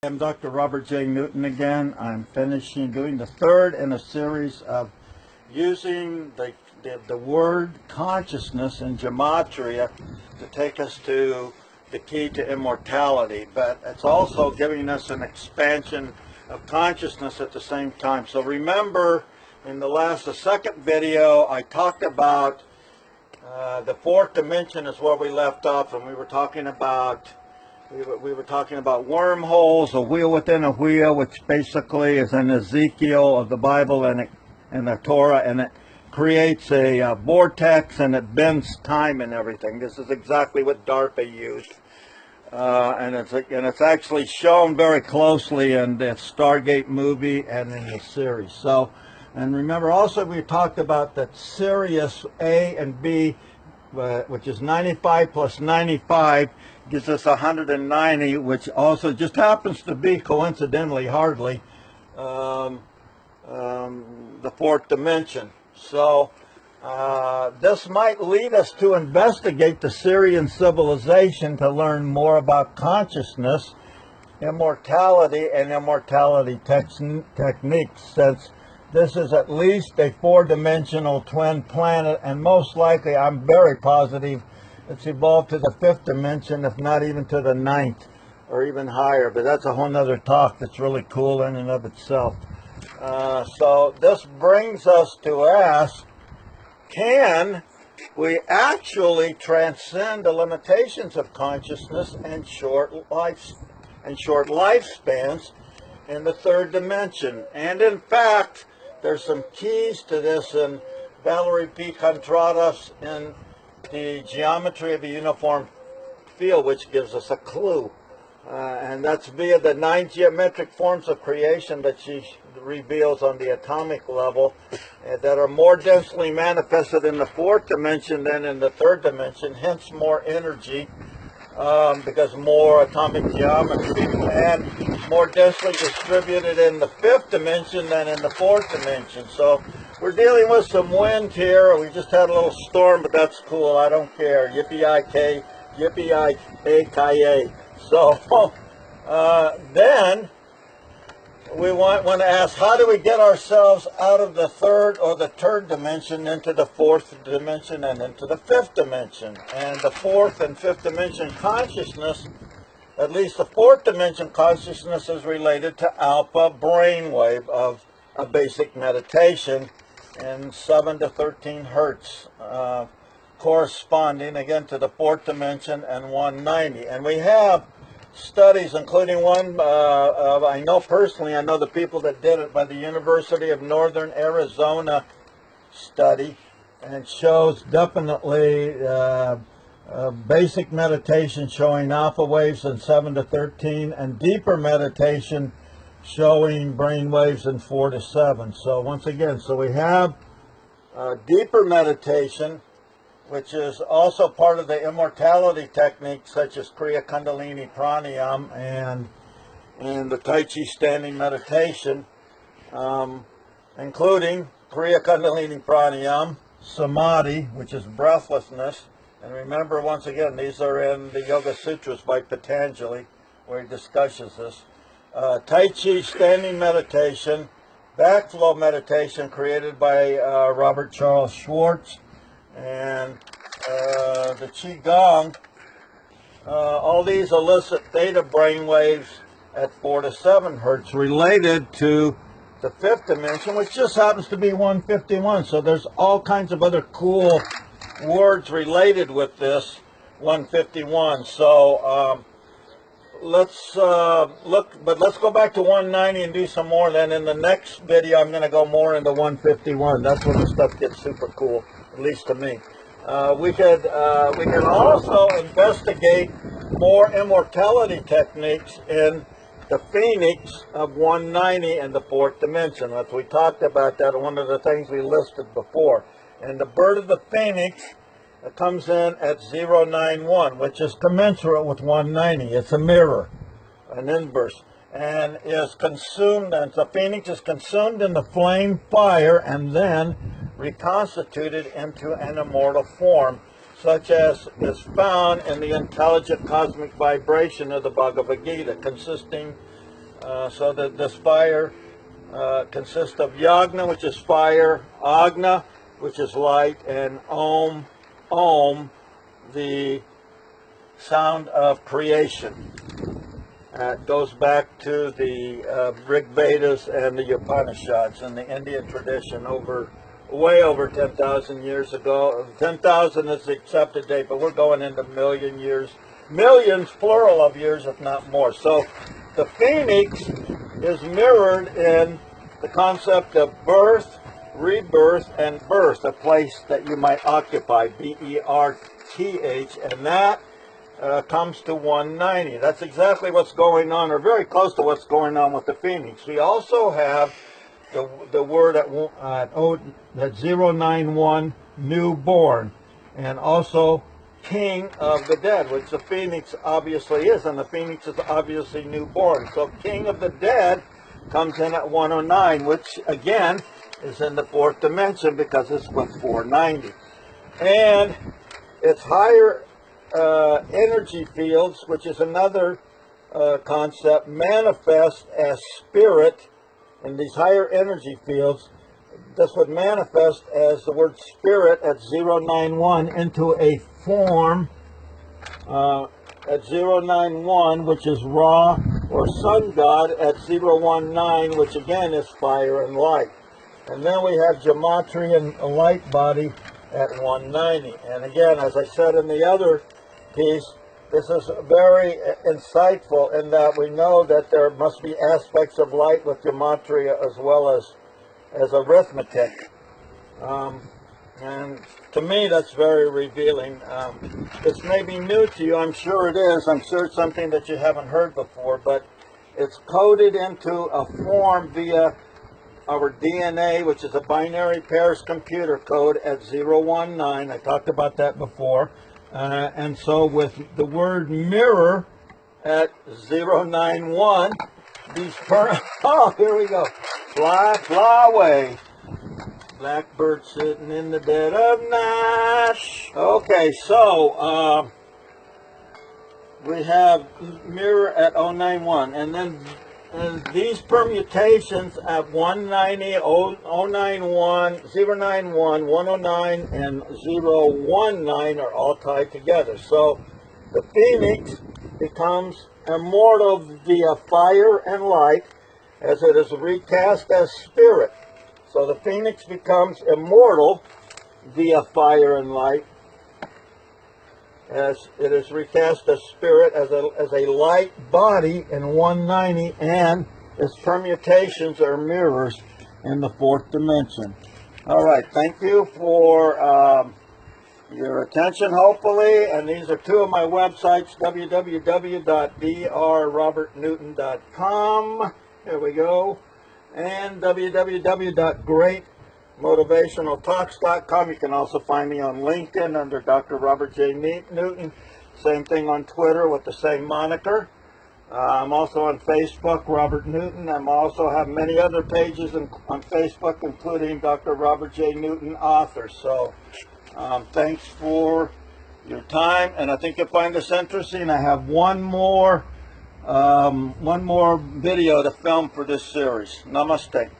I'm Dr. Robert J. Newton again. I'm finishing doing the third in a series of using the word consciousness in Gematria to take us to the key to immortality, but it's also giving us an expansion of consciousness at the same time. So remember, in the second video, I talked about the fourth dimension is where we left off, and we were talking about wormholes, a wheel within a wheel, which basically is an Ezekiel of the Bible and the Torah, and it creates a vortex and it bends time and everything. This is exactly what DARPA used, and it's actually shown very closely in the Stargate movie and in the series. So, and remember also we talked about that Sirius A and B, which is 95 plus 95. Gives us 190, which also just happens to be, coincidentally, hardly, the fourth dimension. So this might lead us to investigate the Syrian civilization to learn more about consciousness, immortality, and immortality techniques, since this is at least a four-dimensional twin planet, and most likely, I'm very positive, it's evolved to the fifth dimension, if not even to the ninth, or even higher. But that's a whole nother talk that's really cool in and of itself. So this brings us to ask, can we actually transcend the limitations of consciousness and short lifespans in the third dimension? And in fact, there's some keys to this in Valerie P. Contradas in the Geometry of a Uniform Field, which gives us a clue. And that's via the 9 geometric forms of creation that she reveals on the atomic level that are more densely manifested in the fourth dimension than in the third dimension, hence more energy, because more atomic geometry, and more densely distributed in the fifth dimension than in the fourth dimension. So we're dealing with some wind here. We just had a little storm, but that's cool. I don't care. Yippee-I-K, yippee-I-A-K-A. So then we want to ask, how do we get ourselves out of the third or the third dimension into the fourth dimension and into the fifth dimension? And the fourth and fifth dimension consciousness, at least the fourth dimension consciousness, is related to alpha brainwave of a basic meditation in 7 to 13 hertz, corresponding again to the fourth dimension and 190. And we have studies, including one I know personally, I know the people that did it, by the University of Northern Arizona study, and it shows definitely basic meditation showing alpha waves in 7 to 13, and deeper meditation showing brain waves in 4 to 7. So once again, so we have deeper meditation, which is also part of the immortality techniques, such as Kriya Kundalini Pranayam and the Tai Chi standing meditation, including Kriya Kundalini Pranayam, Samadhi, which is breathlessness. And remember, once again, these are in the Yoga Sutras by Patanjali, where he discusses this. Tai Chi standing meditation, backflow meditation created by Robert Charles Schwartz, and the Qigong. All these elicit theta brainwaves at 4 to 7 hertz related to the fifth dimension, which just happens to be 151. So there's all kinds of other cool words related with this 151. So let's let's go back to 190 and do some more. Then in the next video, I'm going to go more into 151. That's when the stuff gets super cool, at least to me. We can also investigate more immortality techniques in the Phoenix of 190 in the fourth dimension. As we talked about that, one of the things we listed before. And the bird of the Phoenix comes in at 091, which is commensurate with 190. It's a mirror, an inverse, and is consumed, and the Phoenix is consumed in the flame fire and then reconstituted into an immortal form, such as is found in the intelligent cosmic vibration of the Bhagavad Gita, consisting So that this fire consists of yagna, which is fire, agna, which is light, and om, the sound of creation. It goes back to the Rig Vedas and the Upanishads in the Indian tradition way over 10,000 years ago. 10,000 is the accepted date, but we're going into millions, plural of years, if not more. So the phoenix is mirrored in the concept of birth, rebirth, and birth, a place that you might occupy, B-E-R-T-H, and that comes to 190. That's exactly what's going on, or very close to what's going on with the phoenix. We also have the word at 091, newborn, and also king of the dead, which the phoenix obviously is, and the phoenix is obviously newborn. So king of the dead comes in at 109, which again is in the fourth dimension because it's with 490. And it's higher energy fields, which is another concept, manifest as spirit. In these higher energy fields, this would manifest as the word spirit at 091 into a form at 091, which is Ra or sun god, at 019, which again is fire and light. And then we have Gematria and a light body at 190. And again, as I said in the other piece, this is very insightful in that we know that there must be aspects of light with Gematria as well as arithmetic. And to me, that's very revealing. This may be new to you. I'm sure it is. I'm sure it's something that you haven't heard before, but it's coded into a form via our DNA, which is a binary pairs computer code at 019. I talked about that before. And so with the word mirror at 091, these oh, here we go. Fly away. Blackbird sitting in the dead of night. Okay, so we have mirror at 091, and then these permutations at 190, 091, 091, 109, and 019 are all tied together. So the phoenix becomes immortal via fire and light as it is recast as spirit. So the phoenix becomes immortal via fire and light as it is recast as spirit, as a light body in 190, and its permutations are mirrors in the fourth dimension. All right, thank you for your attention, hopefully, and these are two of my websites, www.drrobertnewton.com, here we go, and www.greatmotivationaltalks.com. You can also find me on LinkedIn under Dr. Robert J. Newton. Same thing on Twitter with the same moniker. I'm also on Facebook, Robert Newton. I also have many other pages on Facebook, including Dr. Robert J. Newton, author. So thanks for your time, and I think you'll find this interesting. I have one more video to film for this series. Namaste.